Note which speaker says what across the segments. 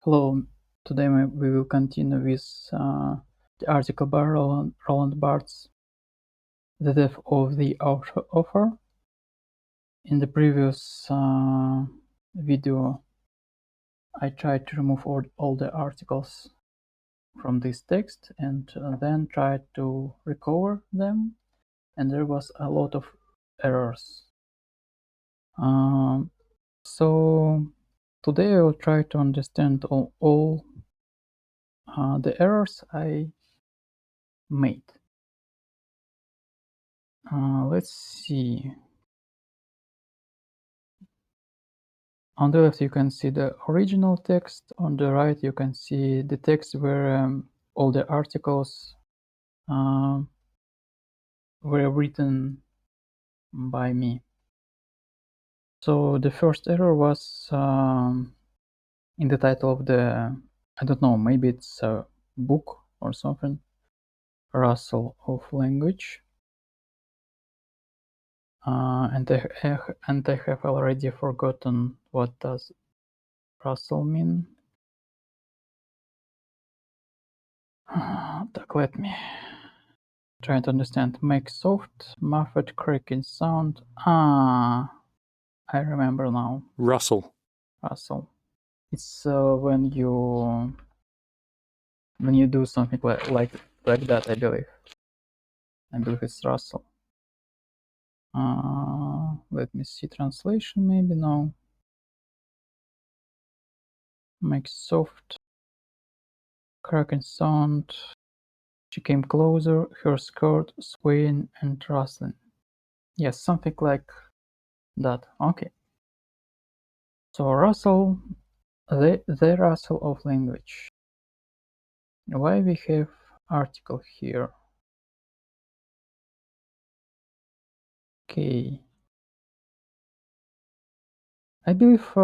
Speaker 1: Hello, today we will continue with the article by Roland Barthes, The Death of the Author. In the previous video, I tried to remove all the articles from this text and then tried to recover them, and there was a lot of errors. So today I will try to understand all the errors I made. Let's see. On the left you can see the original text, on the right you can see the text where all the articles were written by me. So the first error was in the title of the, I don't know, maybe it's a book or something, Russell of Language. And I have already forgotten what does Russell mean. Так, let me try to understand. Make soft, muffled, cracking sound. I remember now.
Speaker 2: Russell.
Speaker 1: Russell. It's when you do something like that. I believe it's Russell. Let me see translation. Maybe no. Make soft, cracking sound. She came closer, her skirt swaying and rustling. Yes, something like that. Okay. So Russell, the Russell of language. Why we have article here? Okay. I believe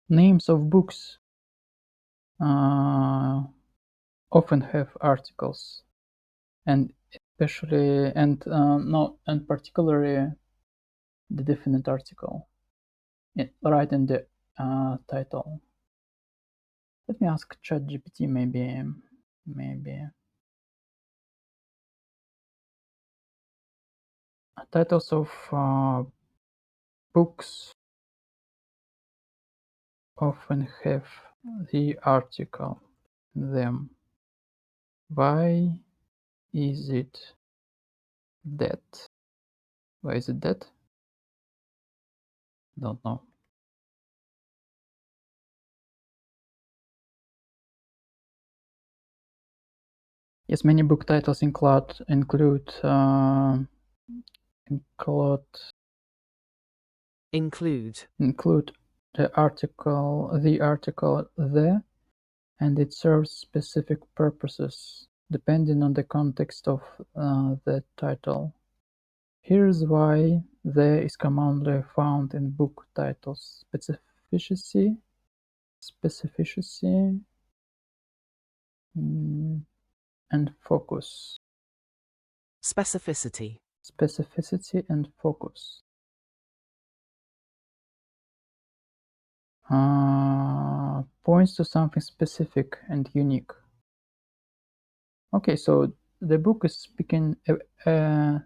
Speaker 1: names of books often have articles, and especially and particularly the definite article right in the title. Let me ask ChatGPT. Maybe titles of books often have the article in them. Why is it that? Why is it that? Don't know. Yes, many book titles include the article the, and it serves specific purposes depending on the context of the title. Here's why the is commonly found in book titles: specificity, and focus.
Speaker 3: Specificity
Speaker 1: And focus. Points to something specific and unique. Okay, so the book is speaking,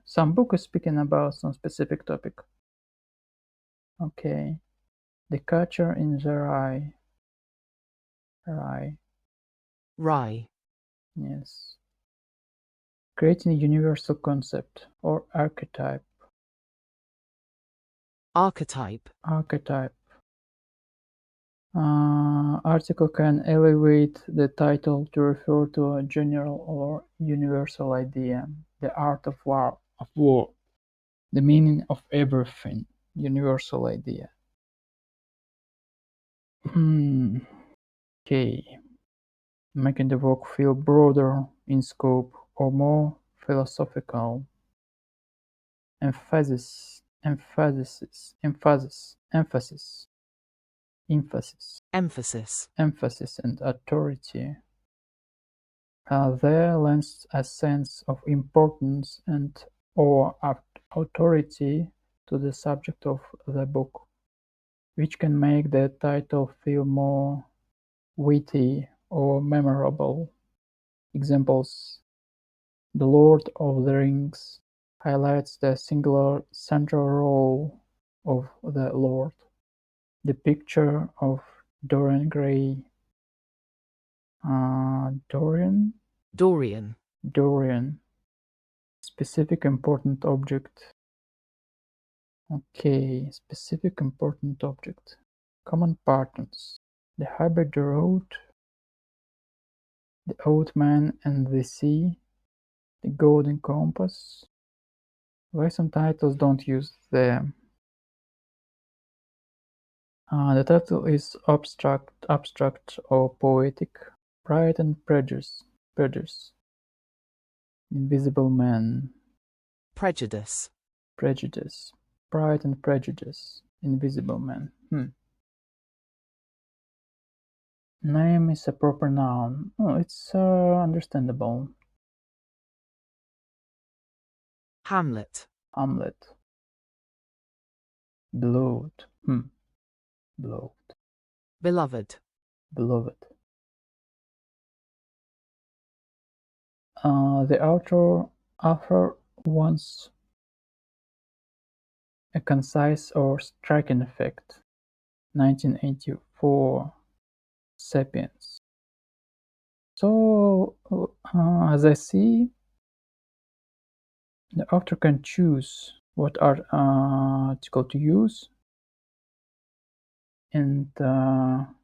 Speaker 1: some book is speaking about some specific topic. Okay, the catcher in the rye. Yes. Creating a universal concept or archetype. Article can elevate the title to refer to a general or universal idea. The art of war, the meaning of everything, universal idea. Okay. Making the work feel broader in scope or more philosophical. Emphasis, and authority. There lends a sense of importance and or authority to the subject of the book, which can make the title feel more witty, or memorable. Examples: "The Lord of the Rings" highlights the singular central role of the Lord. "The Picture of Dorian Gray"
Speaker 2: Dorian.
Speaker 1: Specific important object. Okay, specific important object. Common patterns: "The Hybrid Road", "The Old Man and the Sea", "The Golden Compass". Why some titles don't use them? The title is abstract or poetic. "Pride and Prejudice", "Invisible Man",
Speaker 2: Prejudice.
Speaker 1: "Prejudice", "Pride and Prejudice", "Invisible Man". Name is a proper noun. Oh, it's understandable.
Speaker 2: Hamlet.
Speaker 1: Hamlet. Beloved. Beloved.
Speaker 2: Beloved.
Speaker 1: Beloved. The author wants a concise or striking effect. 1984. Sapiens. So, as I see, the author can choose what article to use, and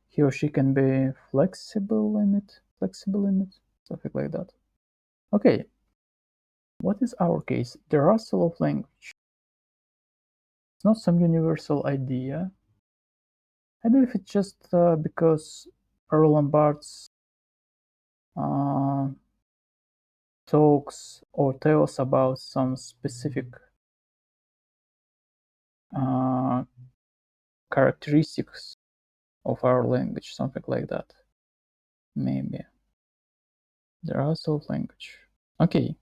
Speaker 1: he or she can be flexible in it, something like that. Okay, what is our case? The Russell of language. It's not some universal idea. I believe it's just because Roland Barthes uh, talks or tells about some specific uh, characteristics of our language, something like that. Maybe. The Russell of language. Okay,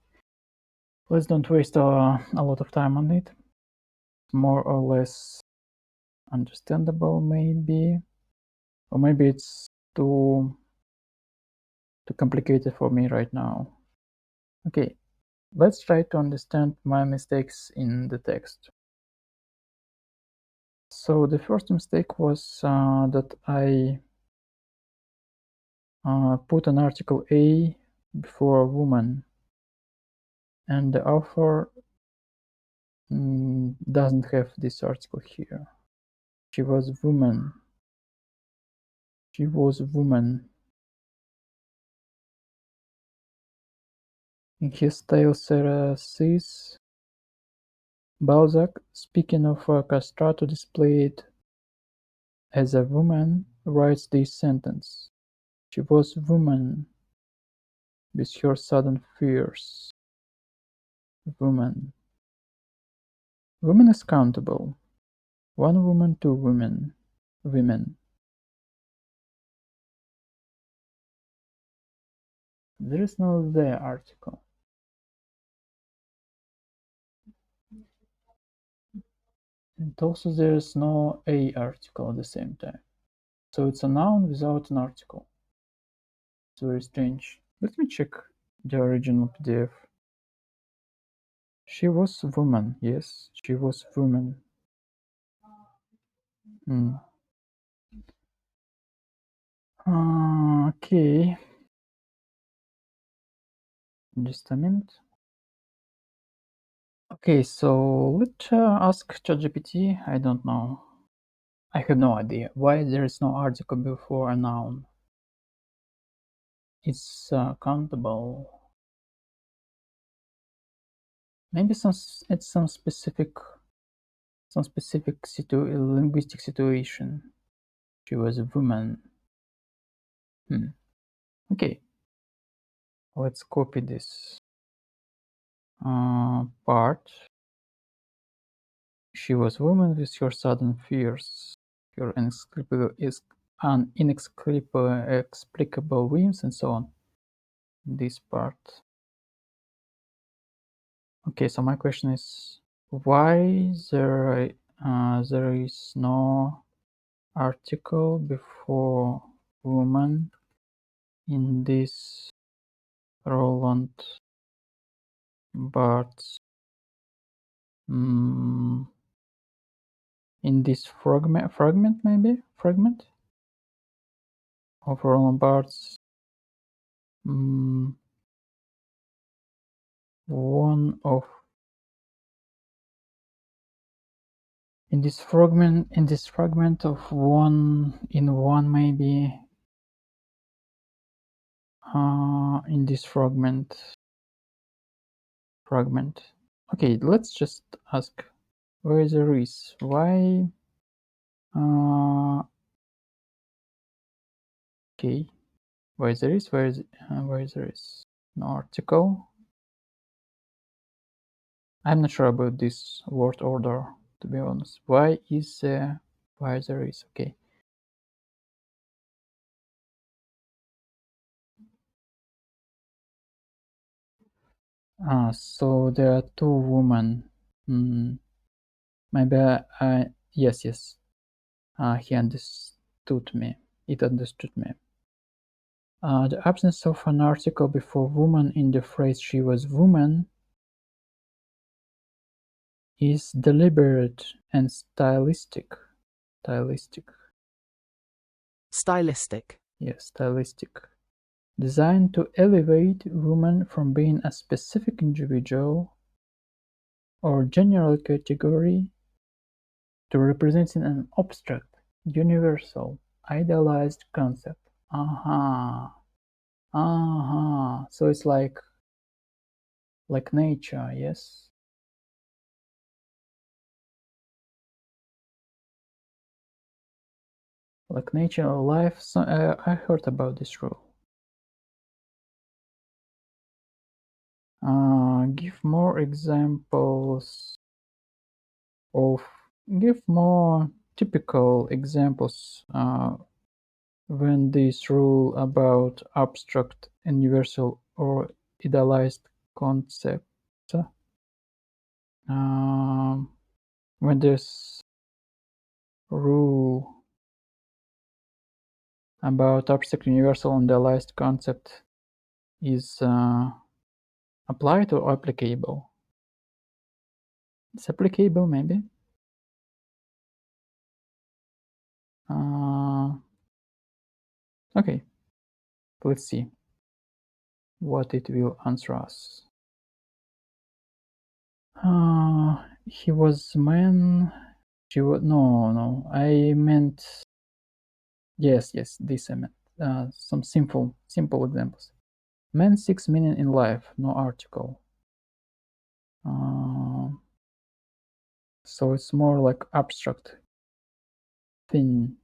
Speaker 1: let's don't waste a lot of time on it. More or less understandable, maybe. Or maybe it's too complicated for me right now. Okay, let's try to understand my mistakes in the text. So the first mistake was that I put an article A before a woman, and the author doesn't have this article here. She was woman. She was woman. In his tale Ceres, Balzac, speaking of Castrato displayed as a woman, writes this sentence: "She was woman with her sudden fears." Woman. Woman is countable. One woman, two women. Women. There is no "the" article. And also there is no "a" article at the same time. So it's a noun without an article. It's very strange. Let me check the original PDF. She was woman. Yes, she was woman. Okay. Just a minute. Okay, so let's ask ChatGPT. I don't know. I have no idea why there is no article before a noun. It's countable. Maybe it's some specific linguistic situation. She was a woman. Okay, let's copy this part. She was woman with her sudden fears, her inexplicable whims, and so on. This part. Okay, so my question is, why there is no article before woman in this Roland Barthes in this fragment of Roland Barthes, one of in this fragment of one maybe in this fragment. Okay, let's just ask where there is why. Okay, where there is an article. I'm not sure about this word order, to be honest. Why there is okay. So there are two women. Maybe yes. He understood me. It understood me. The absence of an article before woman in the phrase "she was woman" is deliberate and stylistic. Yes, stylistic. Designed to elevate woman from being a specific individual or general category to representing an abstract, universal, idealized concept. So it's like nature, yes? Like nature or life. So, I heard about this rule. Give more examples of give more typical examples when this rule about abstract, universal, or idealized concept. When this rule about abstract, universal, and idealized concept is applied or applicable? It's applicable, maybe. Okay, let's see what it will answer us. He was man. She was no. I meant yes. This I meant. Some simple examples. Man seeks meaning in life. No article. So it's more like abstract thing.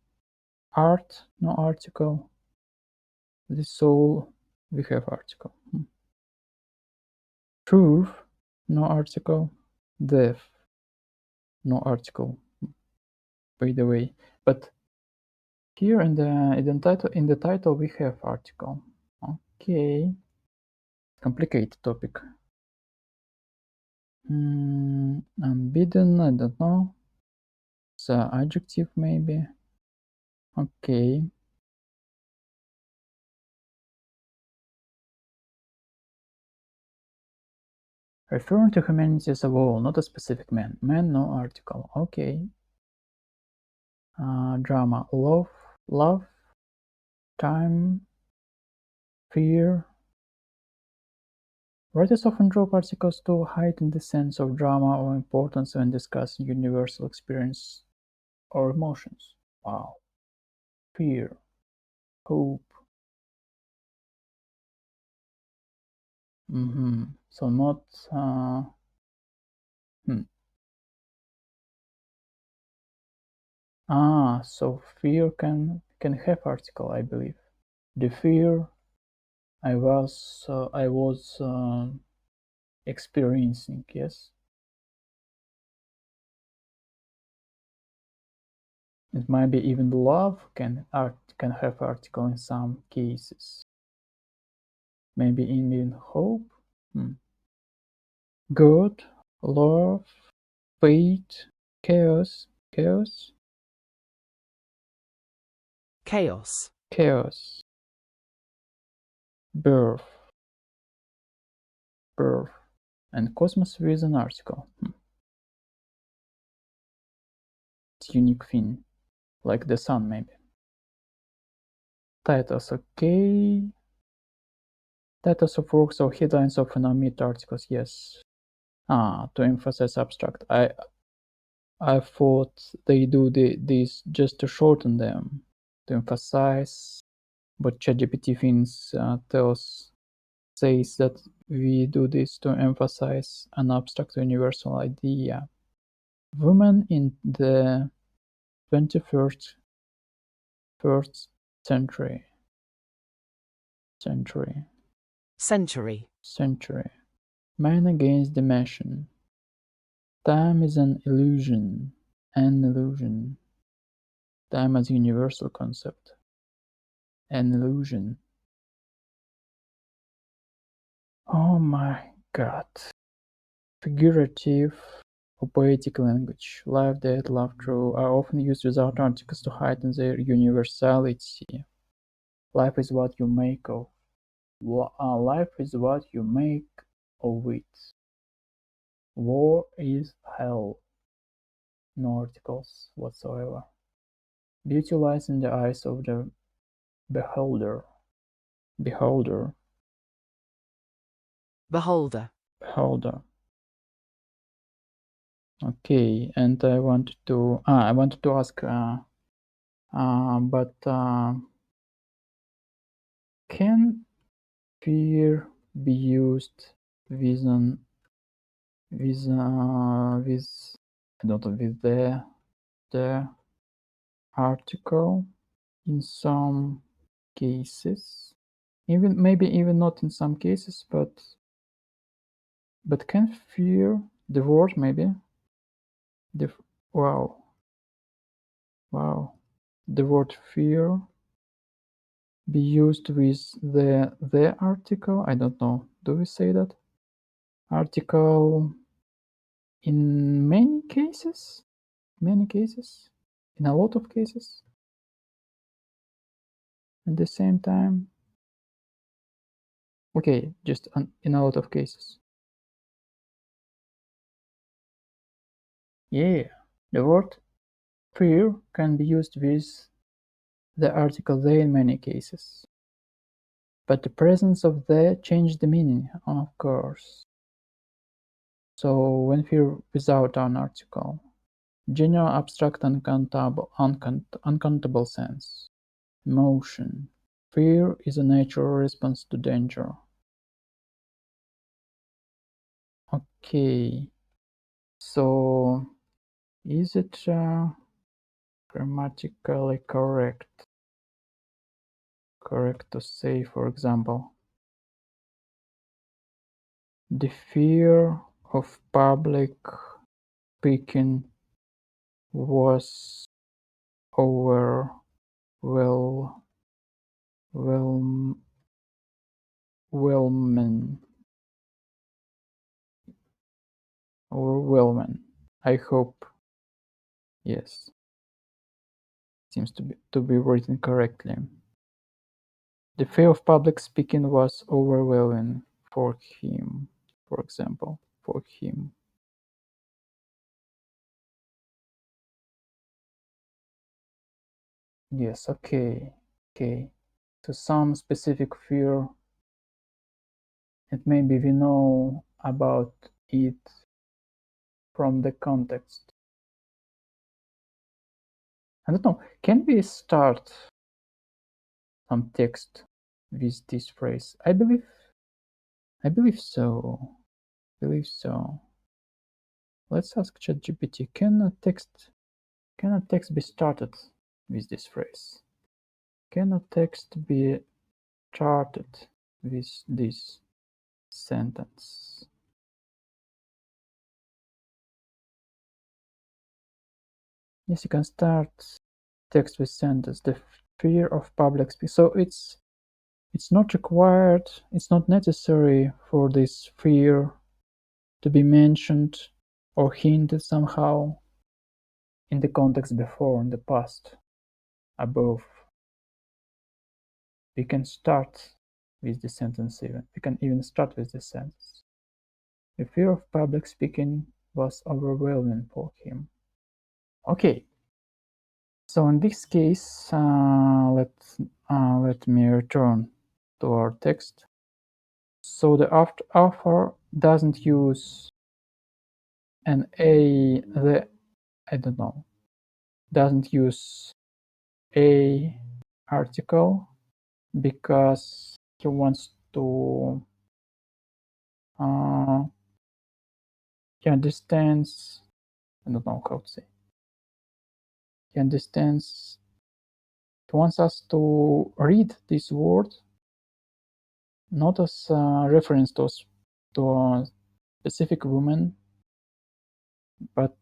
Speaker 1: Art, no article. The soul, we have article. Truth, no article. Death, no article. By the way, but here in the title we have article. Okay, complicated topic. Unbidden, I don't know. It's an adjective maybe. Okay. Referring to humanity as a whole, not a specific man. Man, no article. Okay. Drama, love, time, fear. Writers often draw particles to heighten the sense of drama or importance when discussing universal experience or emotions. Wow. Fear, hope. So not. So fear can have article, I believe. The fear I was experiencing, yes. It might be even love can have article in some cases. Maybe even hope. God, love, fate, chaos.
Speaker 2: Chaos.
Speaker 1: chaos, birth, birth, and cosmos with an article. It's unique thing, like the sun maybe. Titles, okay. Titles of works or headlines often omit articles, yes. To emphasize abstract. I thought they do this just to shorten them, to emphasize, but ChatGPT thinks says that we do this to emphasize an abstract universal idea. Women in the 21st first century. Century. Century. Man against the machine. Time is an illusion. An illusion. Time as a universal concept. An illusion. Oh my god. Figurative or poetic language, live, dead, love, true, are often used without articles to heighten their universality. Life is what you make of. Life is what you make of it. War is hell. No articles whatsoever. Beauty lies in the eyes of the beholder. Beholder.
Speaker 2: Beholder.
Speaker 1: Beholder. Okay, and I wanted to ask, but can fear be used with with I don't know, with the article in some cases, even maybe even not in some cases, but can fear, the word maybe, the wow the word fear be used with the article? I don't know, do we say that article in many cases, in a lot of cases at the same time? Okay, just in a lot of cases. Yeah, the word fear can be used with the article they in many cases. But the presence of the changed the meaning, of course. So when fear without an article, general abstract uncountable sense, emotion. Fear is a natural response to danger. Okay, so is it grammatically correct to say, for example, the fear of public speaking was overwhelming. I hope, yes, seems to be written correctly. The fear of public speaking was overwhelming for him, for example, for him. Yes, okay. So some specific fear, and maybe we know about it from the context. I don't know, can we start some text with this phrase? I believe so. Let's ask ChatGPT, can a text be started with this phrase? Can a text be started with this sentence? Yes, you can start text with sentence. The fear of public speaking. So it's not required, it's not necessary for this fear to be mentioned or hinted somehow in the context before, in the past, above. we can start with the sentence even. We can even start with the sentence. The fear of public speaking was overwhelming for him. Okay, so in this case, let me return to our text. So the author doesn't use an doesn't use a article because he wants to he understands, I don't know how to say, he understands, he wants us to read this word not as a reference to a specific woman, but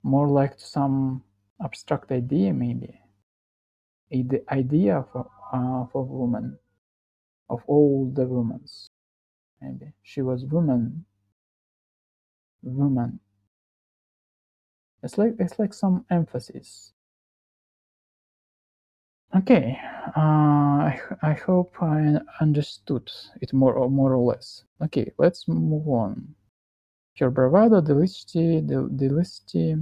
Speaker 1: more like some abstract idea, maybe the idea of a woman, of all the women. Maybe she was woman. It's like some emphasis. Okay, I hope I understood it more or less. Okay, let's move on. Your bravado, delicity.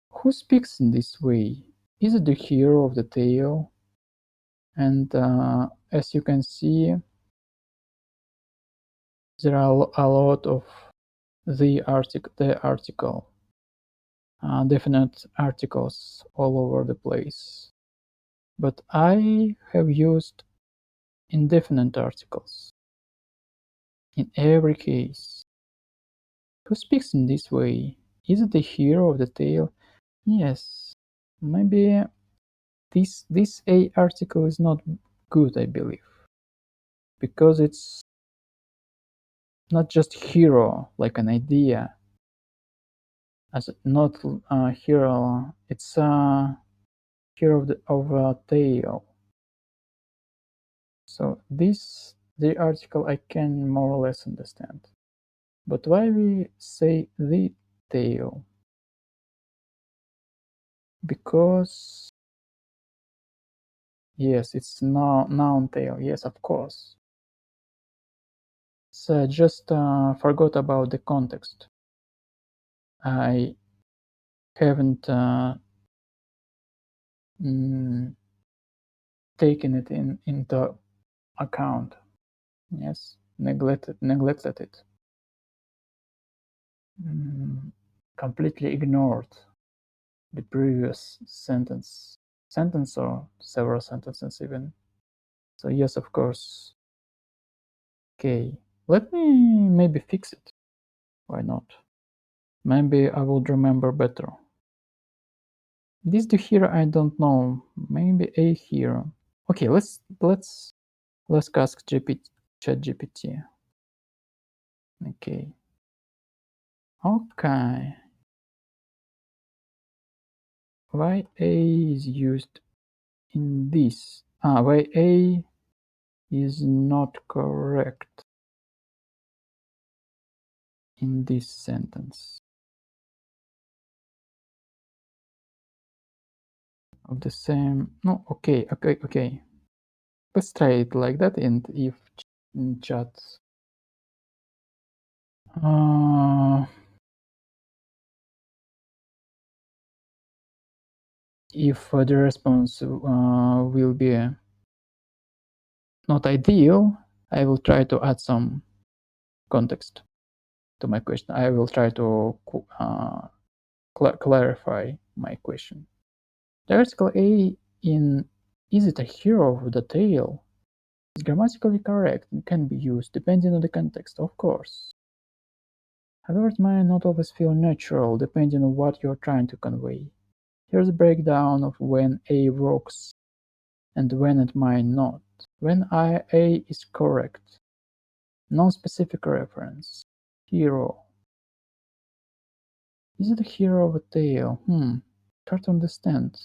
Speaker 1: Who speaks in this way? Is it the hero of the tale? And as you can see, there are a lot of the article, definite articles all over the place. But I have used indefinite articles in every case. Who speaks in this way? Is it the hero of the tale? Yes, maybe this A article is not good, I believe, because it's not just hero like an idea, as not a hero. It's a hero of a tale. So the article I can more or less understand. But why we say the tale? Because yes, it's noun tale. Yes, of course. So I just forgot about the context. I haven't taken it into account. Yes, neglected it. Completely ignored the previous sentence or several sentences even. So yes, of course. Okay, let me maybe fix it. Why not? Maybe I would remember better. This the hero, I don't know. Maybe a hero. Okay, let's ask ChatGPT. Okay. Okay. Why A is used in this? Why A is not correct in this sentence of the same. No, okay. Let's try it like that, and if in chat if the response will be not ideal, I will try to add some context to my question. I will try to clarify my question. The article A in "Is it a hero of the tale?" is grammatically correct and can be used depending on the context, of course. However, it might not always feel natural depending on what you're trying to convey. Here's a breakdown of when A works and when it might not. When A is correct. Non-specific reference. Hero. Is it a hero of a tale? Hard to understand.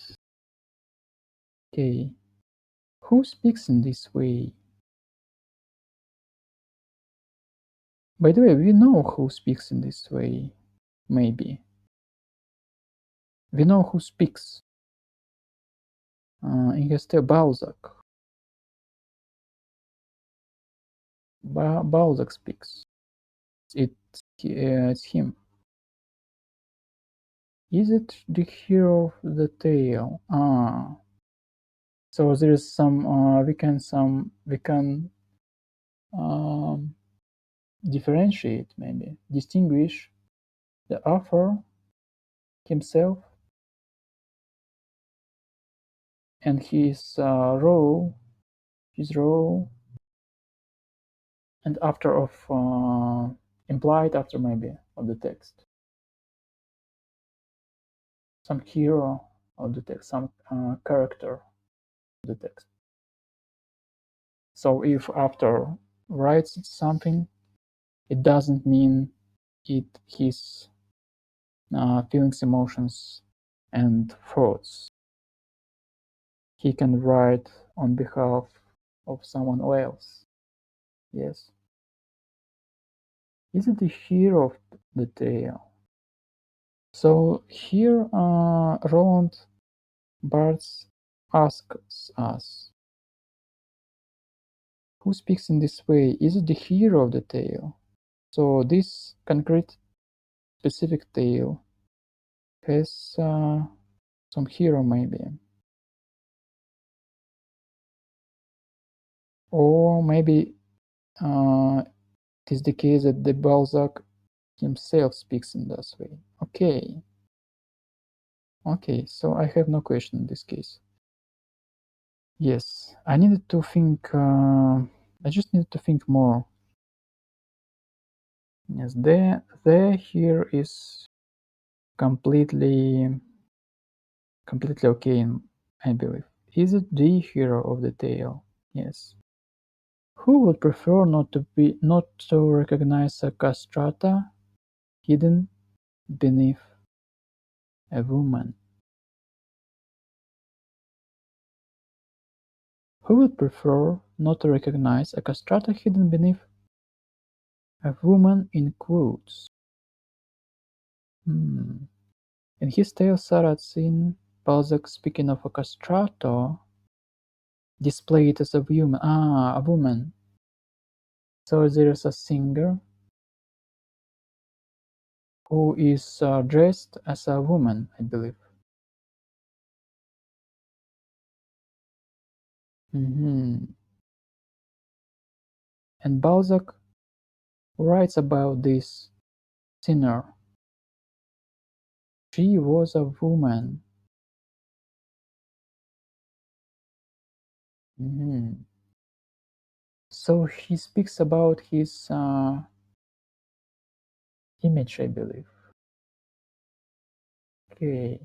Speaker 1: Okay. Who speaks in this way? By the way, we know who speaks in this way. Maybe. We know who speaks. In his tale, Balzac. Balzac speaks. It's him. Is it the hero of the tale? So there is some. We can um, differentiate, maybe distinguish the author himself and his role, and after of implied after maybe of the text, some hero of the text, some character of the text. So if after writes something, it doesn't mean his feelings, emotions, and thoughts. He can write on behalf of someone else. Yes. Is it the hero of the tale? So here Roland Barthes asks us, who speaks in this way? Is it the hero of the tale? So this concrete specific tale has some hero maybe. Or maybe it is the case that the Balzac himself speaks in this way. Okay. Okay, so I have no question in this case. Yes, I needed to think, I just needed to think more. Yes, there here is completely okay, I believe. Is it the hero of the tale? Yes. Who would prefer not to recognize a castrata hidden beneath a woman? Who would prefer not to recognize a castrata hidden beneath a woman in quotes? In his tale Saracen, Balzac, speaking of a castrato, displayed as a woman. A woman. So there is a singer who is dressed as a woman, I believe. And Balzac writes about this singer. She was a woman. So he speaks about his image, I believe. Okay.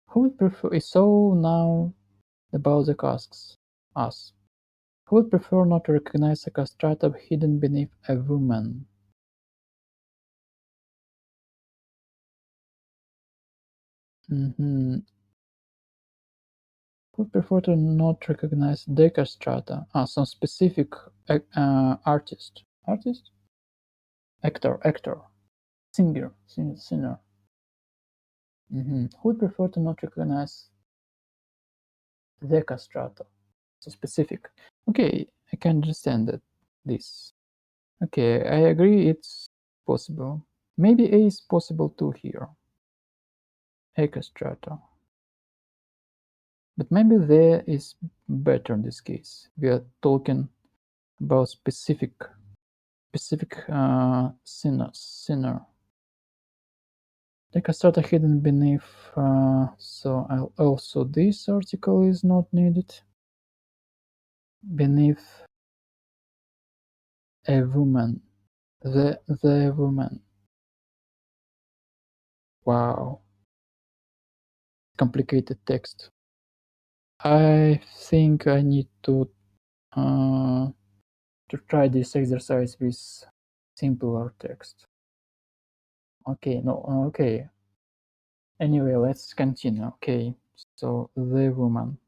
Speaker 1: Who would prefer? So now the Balzac asks us, who would prefer not to recognize a castrata hidden beneath a woman? Who would prefer to not recognize the castrata? Some specific artist. Artist? Actor. Singer. Who would prefer to not recognize the castrata? So specific. Okay, I can understand that. This. Okay, I agree it's possible. Maybe A is possible too here. A castrata. But maybe there is better in this case. We are talking about specific sinner. The castrata hidden beneath. So also this article is not needed. Beneath a woman. The woman. Wow. Complicated text. I think I need to try this exercise with simpler text. Okay, no, okay. Anyway, let's continue. Okay, so the woman.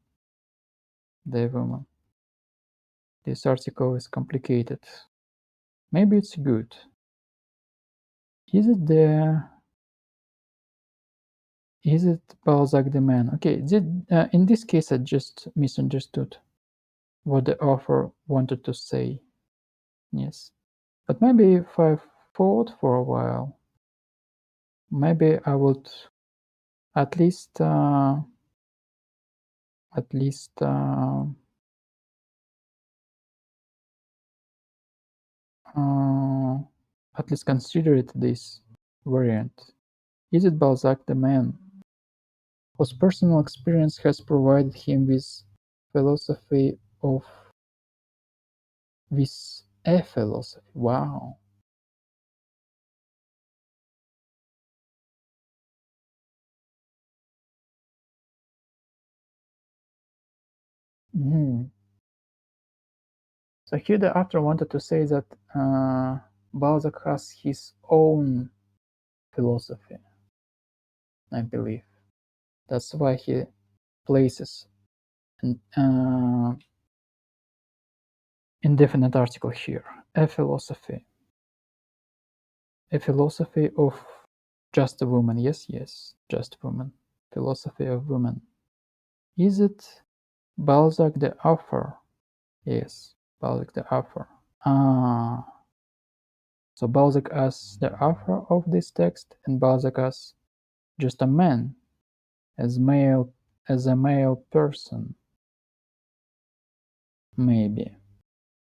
Speaker 1: This article is complicated. Maybe it's good. Is it Is it Balzac the man? Okay, in this case I just misunderstood what the author wanted to say. Yes. But maybe if I thought for a while, maybe I would at least at least uh, at least consider it this variant. Is it Balzac the man whose personal experience has provided him with philosophy of with a philosophy? Wow. Mhm. So here the author wanted to say that Balzac has his own philosophy, I believe. That's why he places an indefinite article here. A philosophy. A philosophy of just a woman. Yes, yes, just woman. Philosophy of woman. Is it Balzac the author? Yes, Balzac the author. Ah, so Balzac as the author of this text and Balzac as just a man, as a male person. Maybe.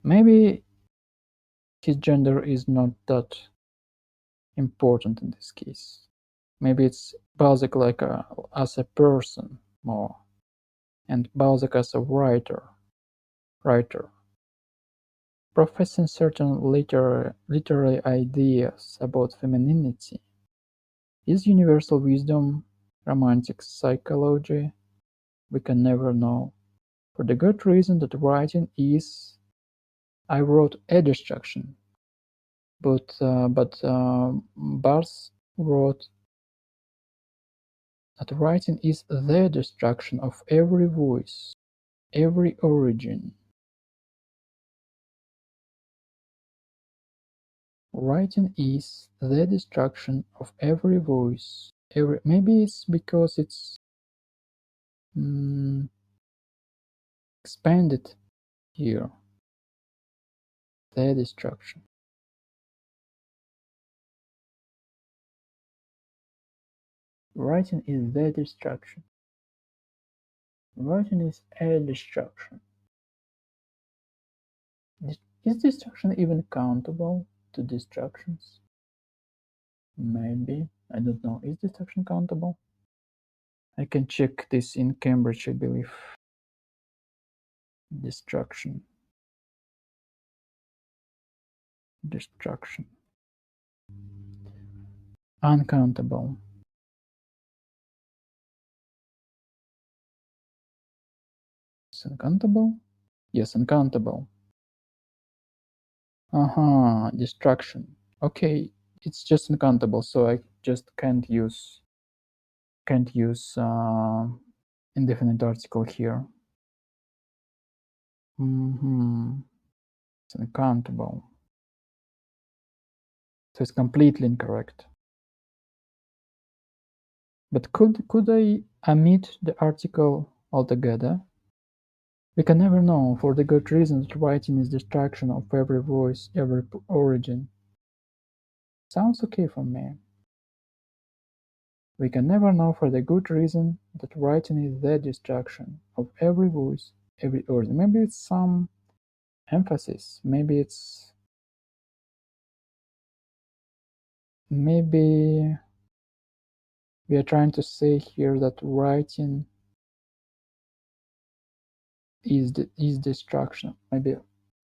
Speaker 1: Maybe his gender is not that important in this case. Maybe it's Balzac like as a person more, and Balzac as a writer, professing certain literary ideas about femininity. Is universal wisdom romantic psychology? We can never know, for the good reason that writing is, I wrote a distraction, but Barthes wrote that writing is the destruction of every voice, every origin. Writing is the destruction of every voice, every. Maybe it's because it's mm, expanded here. The destruction. Writing is the destruction. Writing is a destruction. Is destruction even countable to destructions? Maybe. I don't know. Is destruction countable? I can check this in Cambridge, I believe. Destruction. Destruction. Uncountable. Is uncountable? Yes, uncountable. Uh-huh. Destruction. Okay, it's just uncountable, so I just can't use indefinite article here. It's uncountable. So it's completely incorrect. But could I omit the article altogether? We can never know, for the good reason that writing is destruction of every voice, every origin. Sounds okay for me. We can never know for the good reason that writing is the destruction of every voice, every origin. Maybe it's some emphasis. Maybe we are trying to say here that writing is destruction. Maybe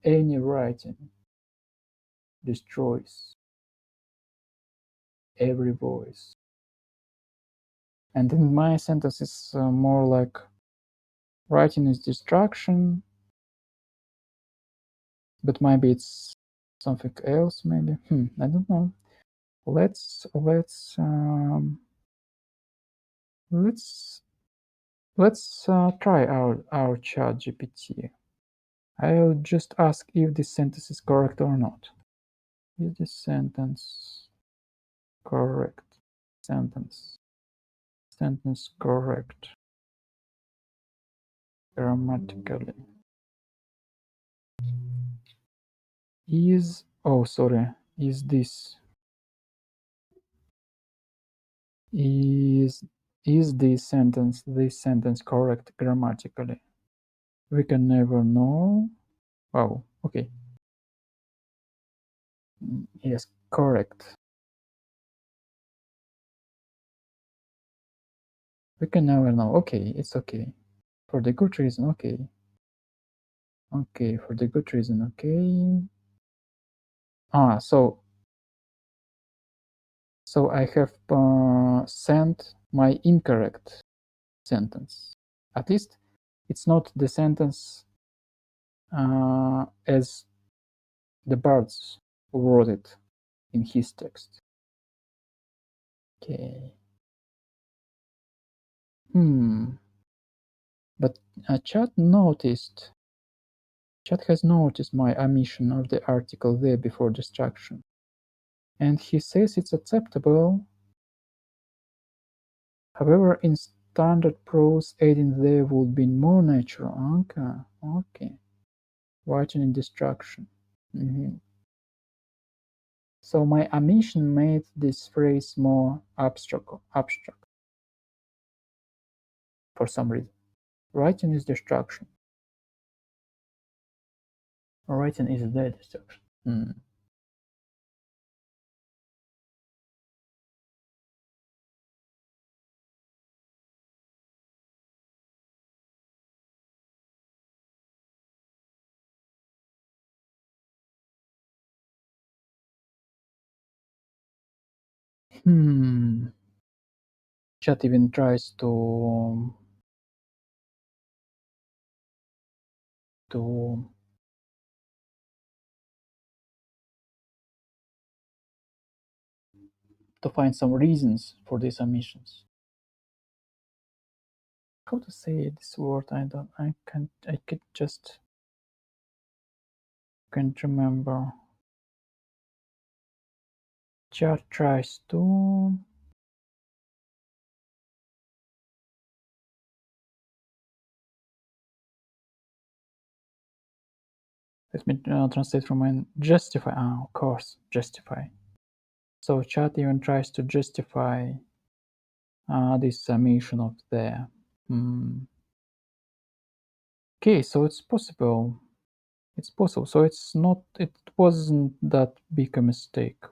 Speaker 1: any writing destroys every voice. And in my sentence, it's more like writing is destruction, but maybe it's something else. Maybe I don't know. Let's try our chat GPT. I'll just ask if this sentence is correct or not. Is this sentence correct? Sentence sentence correct grammatically. Is this is this sentence correct grammatically? We can never know. Oh, okay. Yes, correct. We can never know. Okay, it's okay. For the good reason, okay. Okay, for the good reason, okay. So I have sent my incorrect sentence. At least it's not the sentence as the Bards wrote it in his text. Okay. But Chat has noticed my omission of the article there before destruction, and he says it's acceptable. However, in standard prose, adding there would be more natural. Okay. Writing in destruction. So my omission made this phrase more abstract for some reason. Writing is destruction. Writing is the destruction. Chat even tries to find some reasons for these omissions. How to say this word? I can't remember. Chat tries to let me translate from my justify. Of course, justify. So Chat even tries to justify this omission of there. Okay, so it's possible. It's possible. So it's not. It wasn't that big a mistake.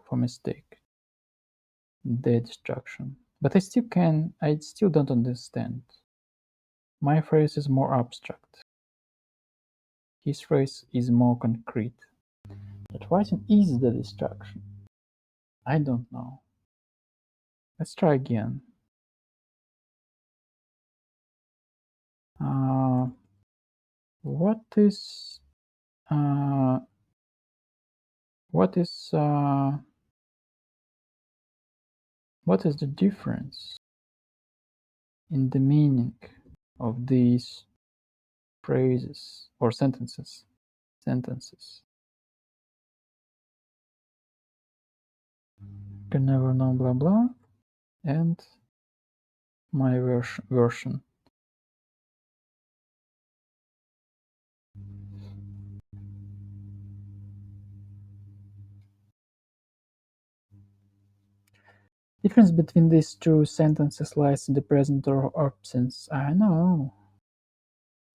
Speaker 1: The destruction. But I still don't understand. My phrase is more abstract. His phrase is more concrete. But writing is the destruction. I don't know. Let's try again. What is the difference in the meaning of these phrases or sentences? Can never know blah blah and my version. Difference between these two sentences lies in the present or absence. I know.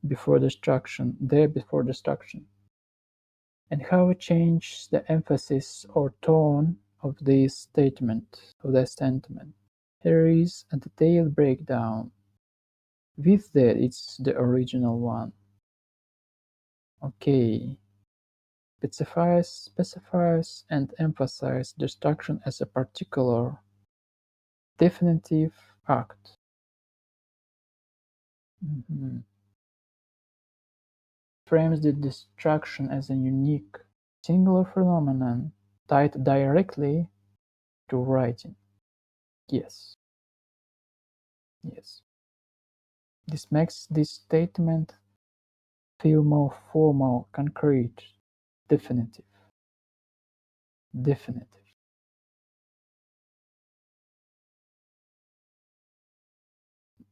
Speaker 1: Before destruction, and how it changes the emphasis or tone of this statement, Here is a detailed breakdown. With that, it's the original one. Okay. Specifies and emphasizes destruction as a particular definitive act. Frames the destruction as a unique, singular phenomenon tied directly to writing. Yes. This makes this statement feel more formal, concrete, definitive.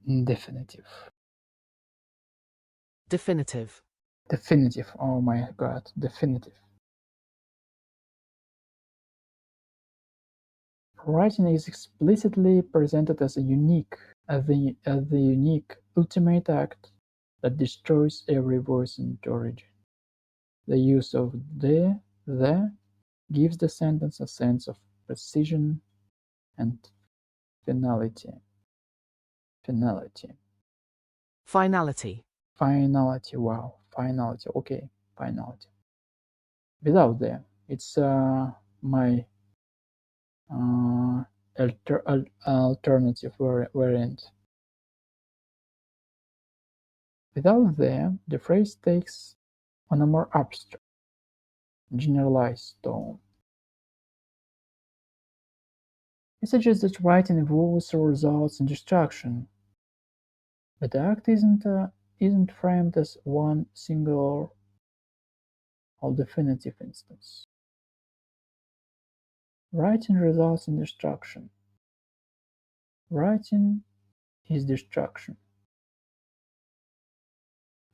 Speaker 1: Definitive.
Speaker 2: Definitive.
Speaker 1: Definitive. Oh my god. Definitive. Writing is explicitly presented as the unique ultimate act that destroys every voice and origin. The use of the gives the sentence a sense of precision and finality. Finality.
Speaker 2: Finality.
Speaker 1: Finality. Wow. Finality. Okay. Finality. Without the, it's my uh, alternative variant. Without the phrase takes on a more abstract, generalized tone. It suggests that writing evolves through results and destruction, but the act isn't framed as one singular or definitive instance. Writing results in destruction. Writing is destruction.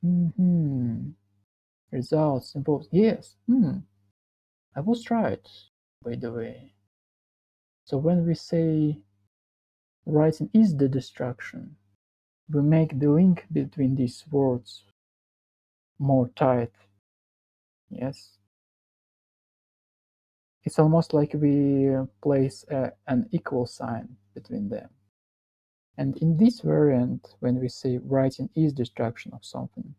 Speaker 1: Hmm. Results involves yes. I was right, by the way. So when we say writing is the destruction, we make the link between these words more tight. Yes. It's almost like we place an equal sign between them. And in this variant, when we say writing is destruction of something,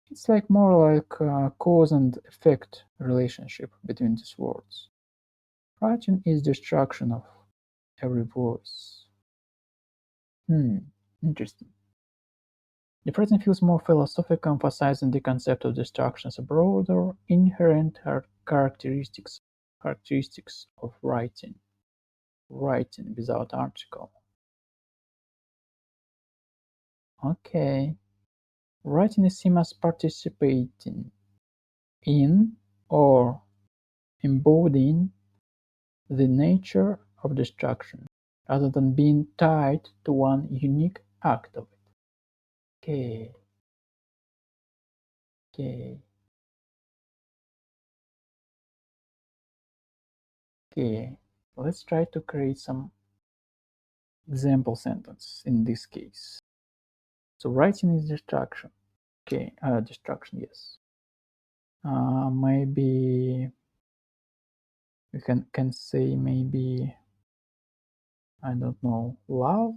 Speaker 1: it's like more like a cause and effect relationship between these words. Writing is destruction of every voice. Interesting. The phrasing feels more philosophical, emphasizing the concept of destruction as a broader, inherent characteristics of writing. Writing without article. Okay. Writing is seen as participating in or embodying the nature of destruction, rather than being tied to one unique act of it. Okay. Okay. Okay. Let's try to create some example sentence in this case. So writing is destruction. Okay, destruction, yes. Maybe we can say maybe I don't know. Love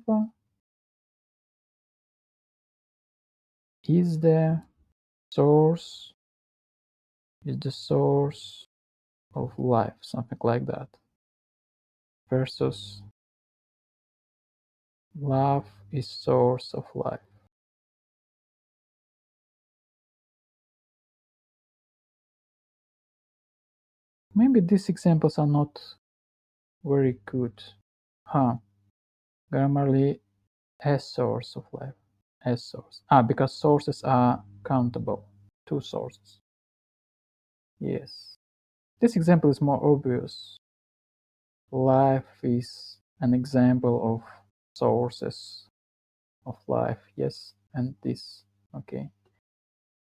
Speaker 1: is the source of life, something like that. Versus love is source of life. Maybe these examples are not very good. Grammarly as source of life. As source. Because sources are countable. Two sources. Yes. This example is more obvious. Life is an example of sources of life. Yes. And this. Okay.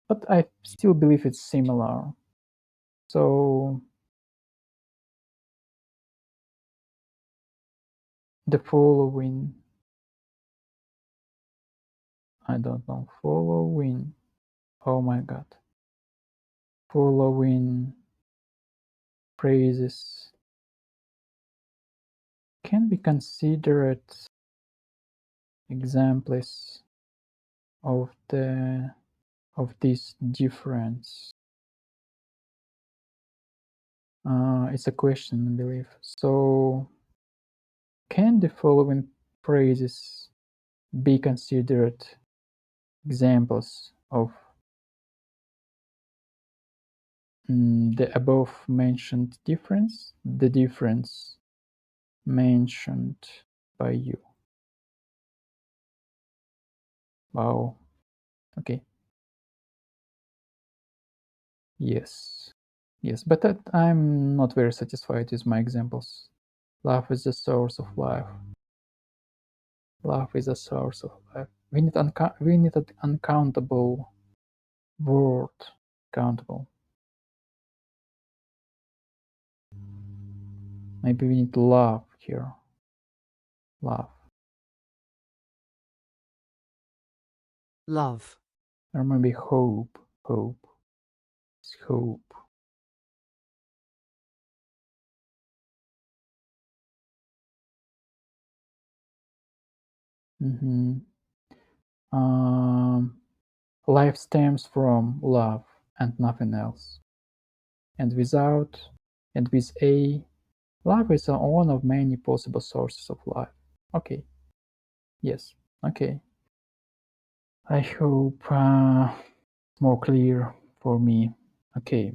Speaker 1: But I still believe it's similar. So the following, I don't know, following, oh my god, following phrases can be considered examples of this difference. It's a question, I believe. So can the following phrases be considered examples of the above mentioned difference? The difference mentioned by you. Wow. Okay. Yes. Yes, but I'm not very satisfied with my examples. Love is the source of life. Love is a source of life. We need an uncountable word. Countable. Maybe we need love here. Love.
Speaker 2: Love.
Speaker 1: Or maybe hope. Hope. It's hope. Mhm. Um, Life stems from love and nothing else. And without, and with a, love is one of many possible sources of life. Okay. Yes. Okay. I hope more clear for me. Okay.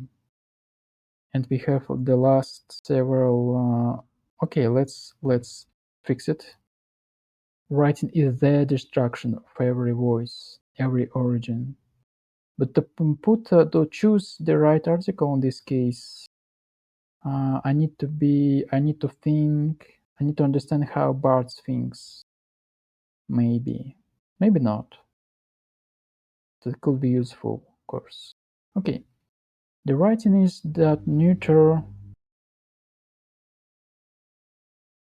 Speaker 1: And we have the last several. Okay, let's fix it. Writing is the destruction of every voice, every origin. But to choose the right article in this case, I need to think, I need to understand how Bart thinks. Maybe, maybe not. That could be useful, of course. Okay, the writing is that neuter.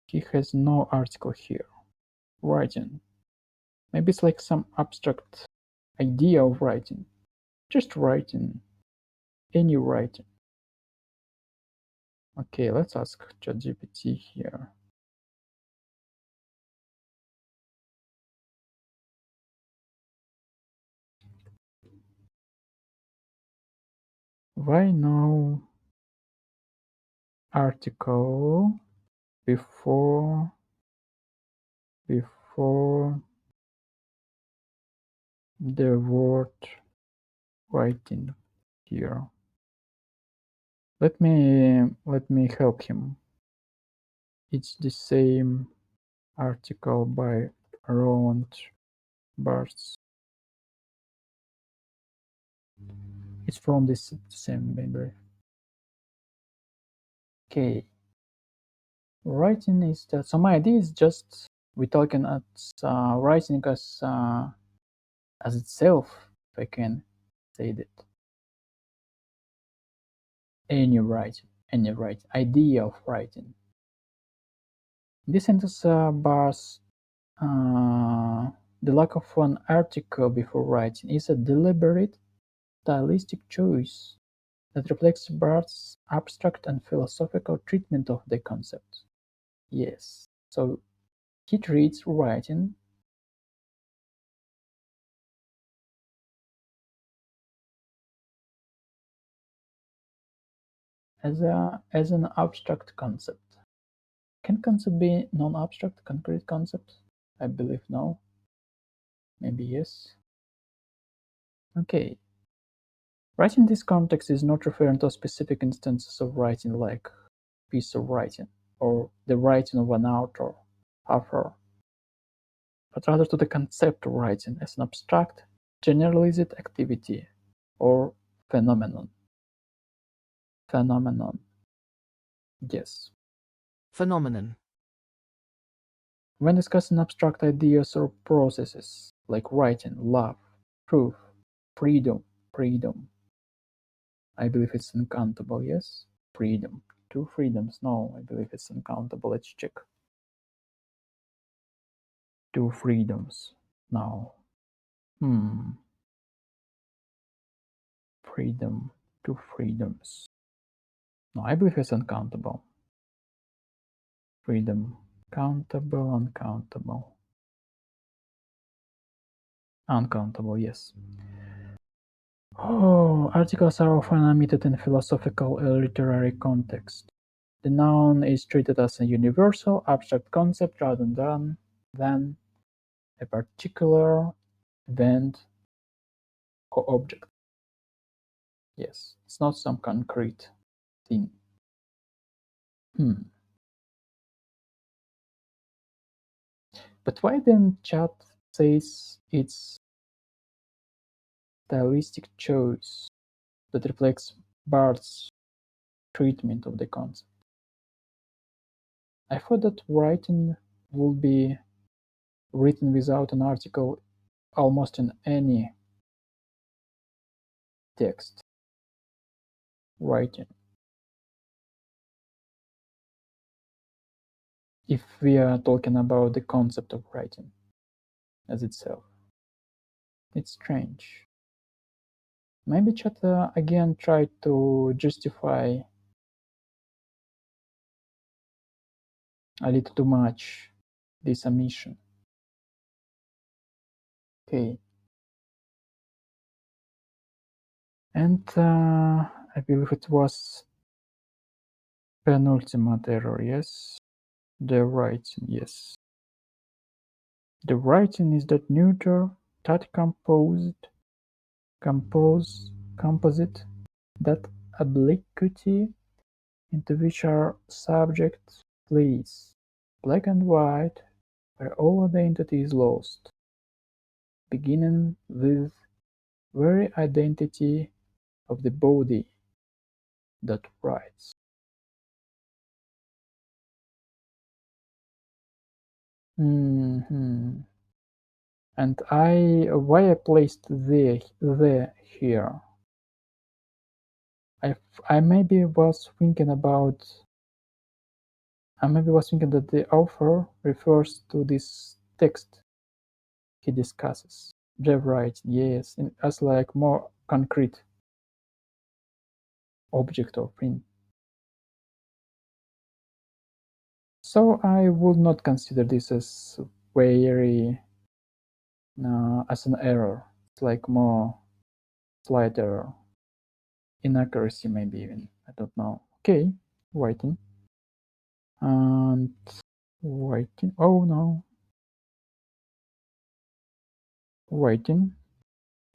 Speaker 1: He has no article here. Writing. Maybe it's like some abstract idea of writing. Just writing. Any writing. Okay, let's ask ChatGPT here. Why no article before the word writing here? Let me help him. It's the same article by Roland Barthes. It's from this same library. Okay. Writing is that, so my idea is just we're talking at writing as itself, if I can say that. Any writing, idea of writing. This sentence bars the lack of an article before writing is a deliberate stylistic choice that reflects Barth's abstract and philosophical treatment of the concept. Yes, so he treats writing as an abstract concept. Can concept be non-abstract, concrete concept? I believe no. Maybe yes. Okay. Writing in this context is not referring to specific instances of writing like piece of writing or the writing of an author, but rather to the concept of writing as an abstract, generalized activity or phenomenon. Phenomenon. Yes.
Speaker 2: Phenomenon.
Speaker 1: When discussing abstract ideas or processes like writing, love, truth, freedom, I believe it's uncountable, yes? Freedom. Two freedoms, no, I believe it's uncountable. Let's check. Two freedoms. No. Freedom. Two freedoms. No, I believe it's uncountable. Freedom. Countable, uncountable. Uncountable, yes. Oh, articles are often omitted in philosophical or literary context. The noun is treated as a universal, abstract concept rather than a particular event or object. Yes, it's not some concrete thing. Hmm. But why then chat says it's stylistic choice that reflects Barth's treatment of the concept? I thought that writing would be written without an article almost in any text writing. If we are talking about the concept of writing as itself, it's strange. Maybe chat again tried to justify a little too much this omission. Okay. And I believe it was penultimate error, yes? The writing, yes. The writing is that neuter, that composite, that obliquity into which our subject flees, black and white, where all identity is lost, beginning with very identity of the body that writes. Mm-hmm. And why I placed the here? I maybe was thinking about. I maybe was thinking that the author refers to this text he discusses. Jeff writes, yes, as like more concrete object or thing. So I would not consider this as very as an error. It's like more slight error, inaccuracy maybe even. I don't know. Okay, writing and writing. Oh no, writing.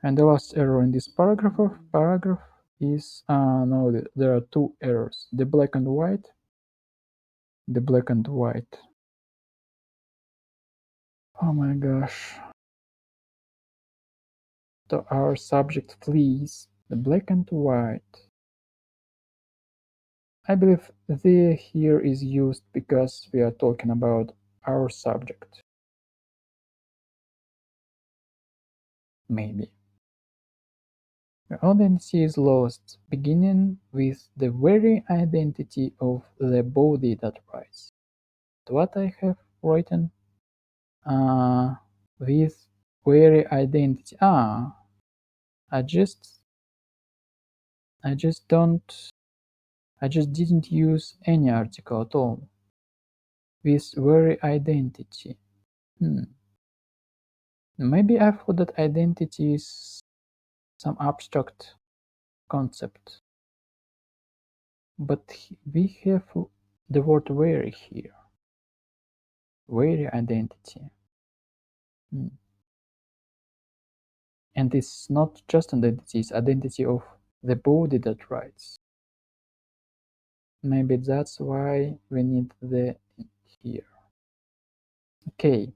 Speaker 1: And the last error in this paragraph is no, there are two errors: the black and white. The black and white. Oh my gosh. Our subject flees. The black and white. I believe the here is used because we are talking about our subject. Maybe. The identity is lost, beginning with the very identity of the body that writes. What I have written with very identity. I just didn't use any article at all with very identity. Maybe I thought that identity is some abstract concept, but we have the word very here. Very identity. And it's not just identity, it's identity of the body that writes. Maybe that's why we need the here. Okay.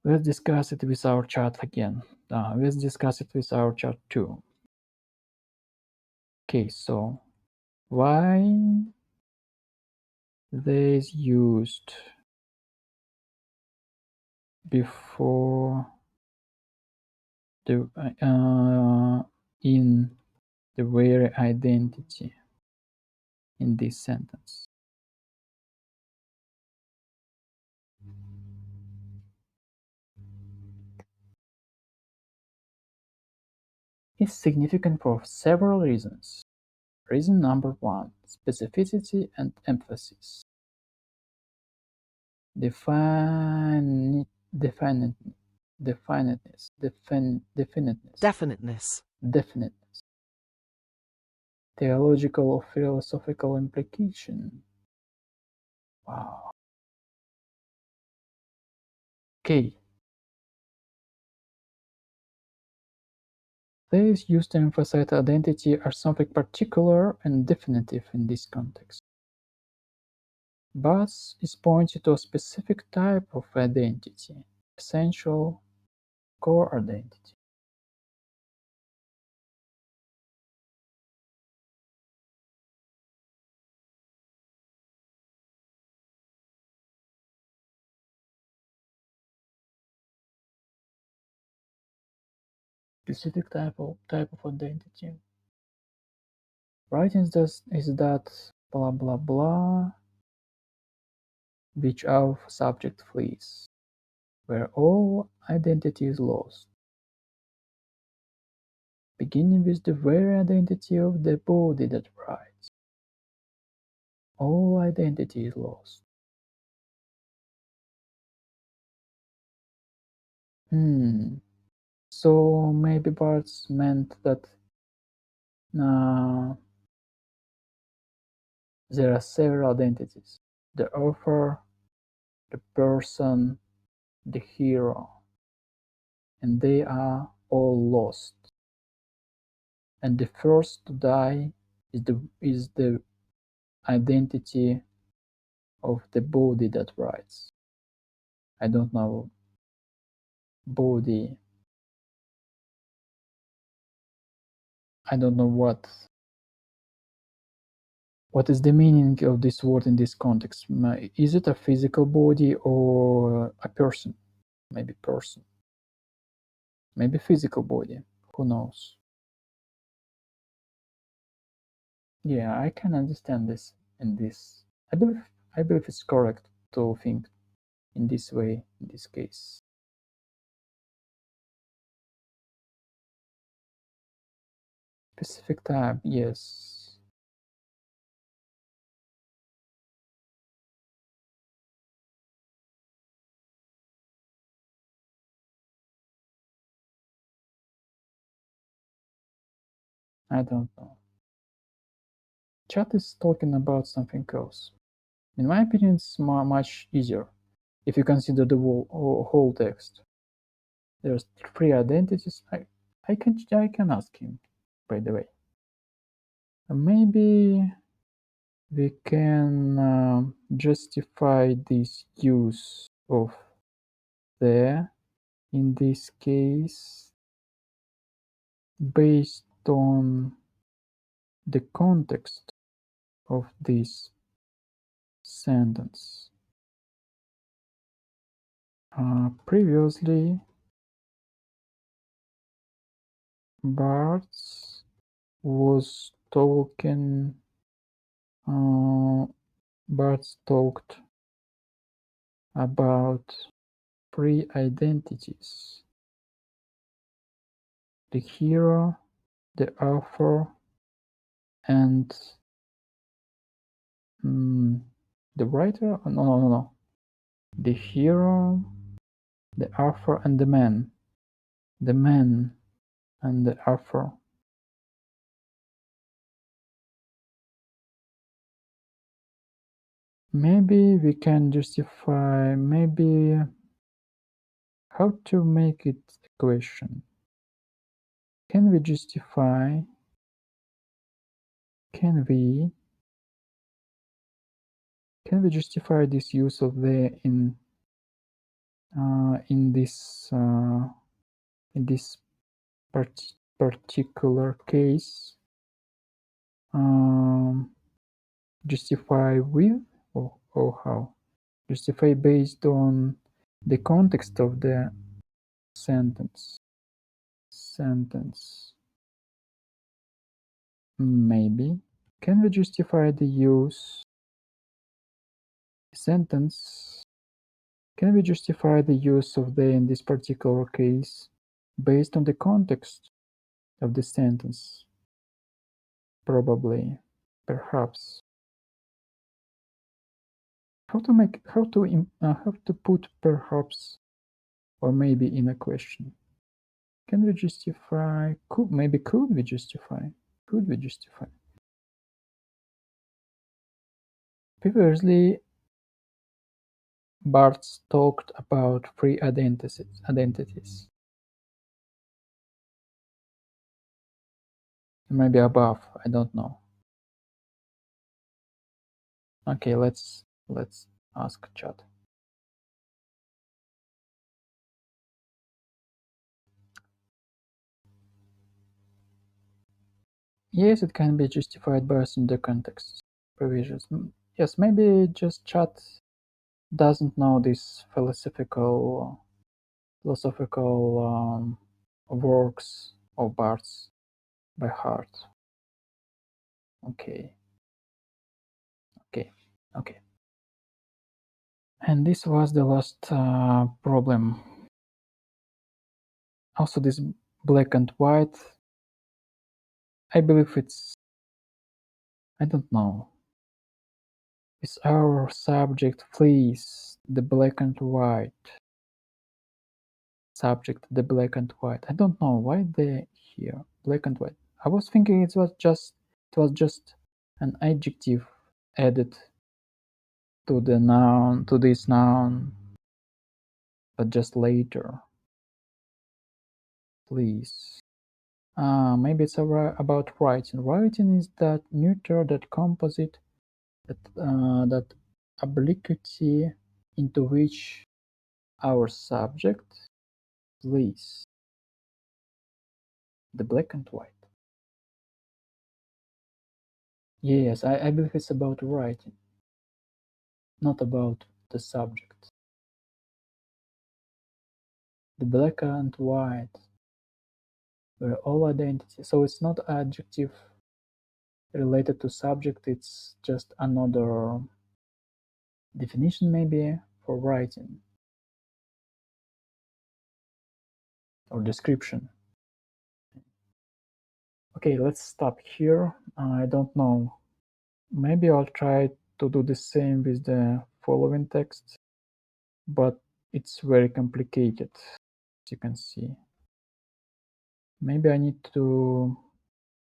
Speaker 1: Let's discuss it with our chat again. Let's discuss it with our chat too. Okay, so why they is used before the in the very identity in this sentence? Is significant for several reasons. Reason number one, specificity and emphasis. Definiteness.
Speaker 2: Definiteness.
Speaker 1: Definiteness. Theological or philosophical implication. Wow. Okay. They is used to emphasize identity as something particular and definitive in this context. But is pointing to a specific type of identity, essential core identity. specific type of identity. Writing is that blah blah blah which our subject flees, where all identity is lost, beginning with the very identity of the body that writes. All identity is lost. So maybe Barthes meant that uh, there are several identities: the author, the person, the hero, and they are all lost. And the first to die is the identity of the body that writes. I don't know body. I don't know what is the meaning of this word in this context. Is it a physical body or a person? Maybe person. Maybe physical body. Who knows? Yeah, I can understand this in this. I believe it's correct to think in this way in this case. Specific type, yes. I don't know. Chat is talking about something else. In my opinion, it's much easier if you consider the whole text. There's three identities. I can ask him, by the way. Maybe we can justify this use of the in this case based on the context of this sentence. Previously, Barthes was talking. Barthes talked about three identities: the hero, the author, and the writer. No. The hero, the author, and the man. The man and the author. Maybe we can justify, maybe how to make it a question. Can we justify, can we this use of the in this particular case, justify with or how? Justify based on the context of the sentence. Maybe. Can we justify the use sentence? Can we justify the use of the in this particular case based on the context of the sentence? Probably. Perhaps. How to put perhaps or maybe in a question? Can we justify? Could we justify? Could we justify? Previously, Barthes talked about three identities. Maybe above, I don't know. Okay, let's ask chat. Yes, it can be justified based on the context provisions. Yes, maybe just chat doesn't know these philosophical works of bars by heart. Okay, okay, okay. And this was the last problem. Also, this black and white, I believe I don't know. Is our subject flees the black and white? Subject the black and white. I don't know why they here black and white. I was thinking it was just an adjective added to the noun, to this noun, but just later. Please. Maybe it's about writing. Writing is that neuter, that composite, that obliquity into which our subject plays the black and white. Yes, I believe it's about writing, not about the subject. The black and white were all identity, so it's not adjective related to subject, it's just another definition maybe for writing or description. Okay, let's stop here. I don't know. Maybe I'll try to do the same with the following text, but it's very complicated, as you can see. Maybe I need to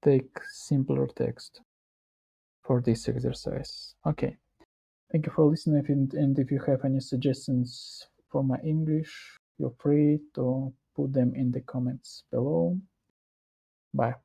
Speaker 1: take simpler text for this exercise. Okay, thank you for listening, and if you have any suggestions for my English, feel free to put them in the comments below. Bye.